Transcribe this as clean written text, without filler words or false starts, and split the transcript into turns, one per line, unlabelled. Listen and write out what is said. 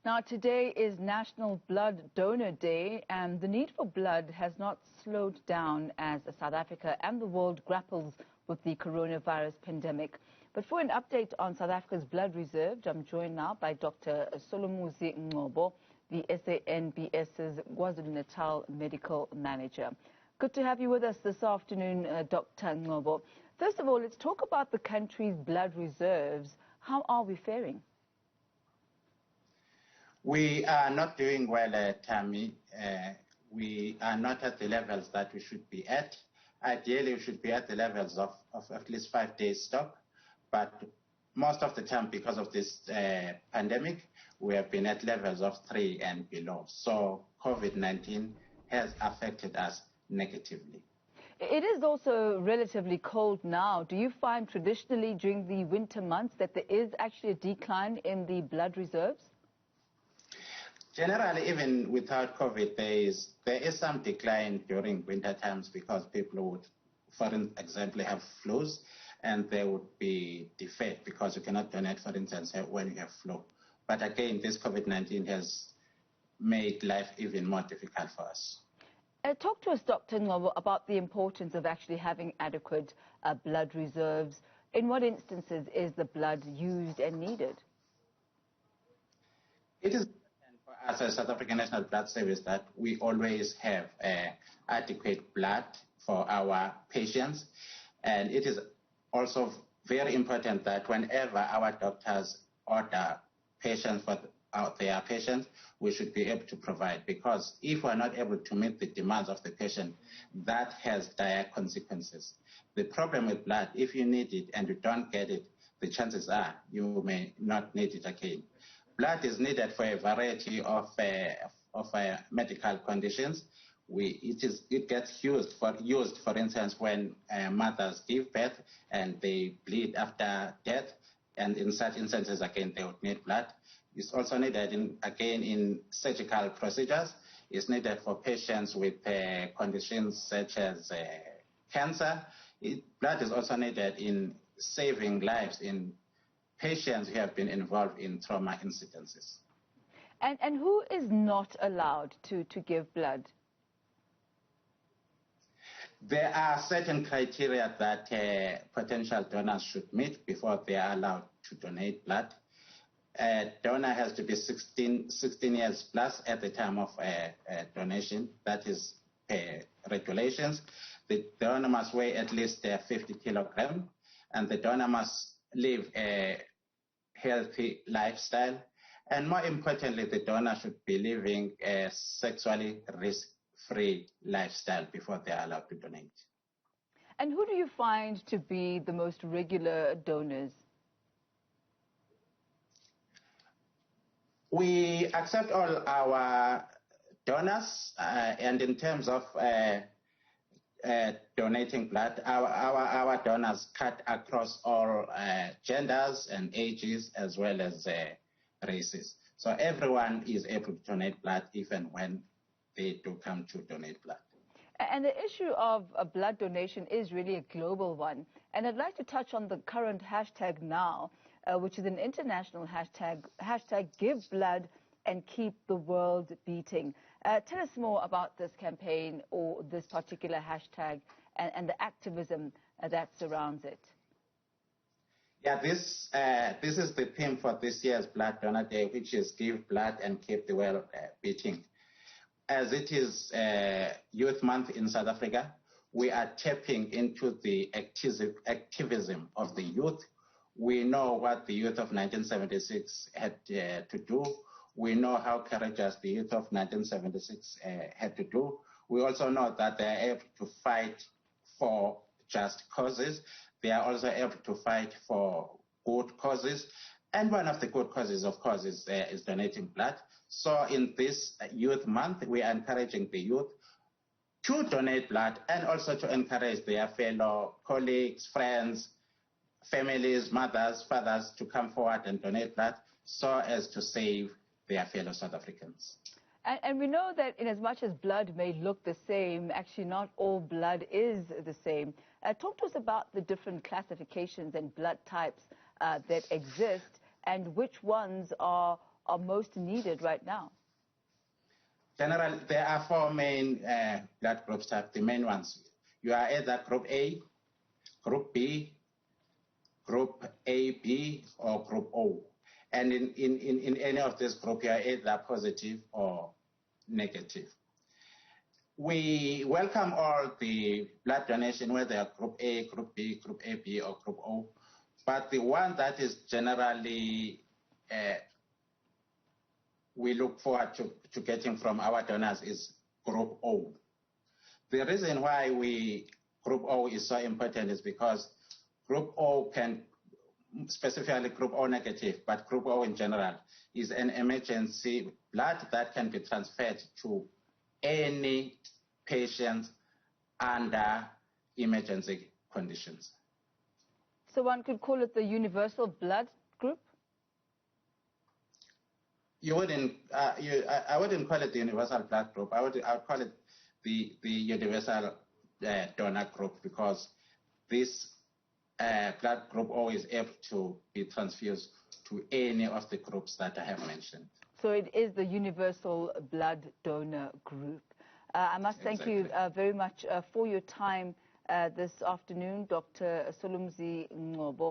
Now, today is National Blood Donor Day, and the need for blood has not slowed down as South Africa and the world grapples with the coronavirus pandemic. But for an update on South Africa's blood reserves, I'm joined now by Dr. Solumuzi Ngcobo, the SANBS's KwaZulu-Natal Medical Manager. Good to have you with us this afternoon, Dr. Ngcobo. First of all, let's talk about the country's blood reserves. How are we faring?
We are not doing well, Tammy. We are not at the levels that we should be at. Ideally, we should be at the levels of at least 5 days stock. But most of the time, because of this pandemic, we have been at levels of 3 and below. So COVID-19 has affected us negatively.
It is also relatively cold now. Do you find traditionally during the winter months that there is actually a decline in the blood reserves?
Generally, even without COVID, there is some decline during winter times because people would, for example, have flus and they would be defed because you cannot donate, for instance, when you have flu. But again, this COVID-19 has made life even more difficult for us.
Talk to us, Dr. Ngcobo, about the importance of actually having adequate blood reserves. In what instances is the blood used and needed?
It is as a South African National Blood Service that we always have adequate blood for our patients. And it is also very important that whenever our doctors order patients for their patients, we should be able to provide, because if we are not able to meet the demands of the patient, that has dire consequences. The problem with blood, if you need it and you don't get it, the chances are you may not need it again. Blood is needed for a variety of medical conditions. It gets used, for instance, when mothers give birth and they bleed after death, and in such instances, again, they would need blood. It's also needed, in surgical procedures. It's needed for patients with conditions such as cancer. Blood is also needed in saving lives in patients who have been involved in trauma incidences.
And who is not allowed to give blood?
There are certain criteria that potential donors should meet before they are allowed to donate blood. A donor has to be 16 years plus at the time of donation. That is regulations. The donor must weigh at least 50 kilograms, and the donor must live a healthy lifestyle. And more importantly, the donor should be living a sexually risk-free lifestyle before they are allowed to donate.
And who do you find to be the most regular donors?
We accept all our donors, and in terms of donating blood, our donors cut across all genders and ages as well as races. So everyone is able to donate blood even when they do come to donate blood.
And the issue of blood donation is really a global one. And I'd like to touch on the current hashtag now, which is an international hashtag Give Blood and Keep the World Beating. Tell us more about this campaign or this particular hashtag and the activism that surrounds it.
Yeah, this is the theme for this year's Blood Donor Day, which is Give Blood and Keep the World Beating. As it is Youth Month in South Africa, we are tapping into the activism of the youth. We know what the youth of 1976 had to do. We know how courageous the youth of 1976 had to do. We also know that they are able to fight for just causes. They are also able to fight for good causes. And one of the good causes, of course, is donating blood. So in this Youth Month, we are encouraging the youth to donate blood and also to encourage their fellow colleagues, friends, families, mothers, fathers to come forward and donate blood so as to save their fellow South Africans.
And we know that in as much as blood may look the same, actually not all blood is the same. Talk to us about the different classifications and blood types that exist and which ones are are most needed right now?
Generally, there are four main blood groups, the main ones. You are either Group A, Group B, Group AB, or Group O. And in any of these groups, you are either positive or negative. We welcome all the blood donation, whether Group A, Group B, Group AB, or Group O. But the one that is generally we look forward to getting from our donors is Group O. The reason why Group O is so important is because Group O can, specifically Group O negative, but Group O in general, is an emergency blood that can be transferred to any patient under emergency conditions.
So one could call it the universal blood group?
I wouldn't call it the universal blood group. I would call it the universal donor group, because this blood group O is able to be transfused to any of the groups that I have mentioned.
So it is the universal blood donor group. I must thank you very much for your time this afternoon, Dr. Solumzi Ngobo.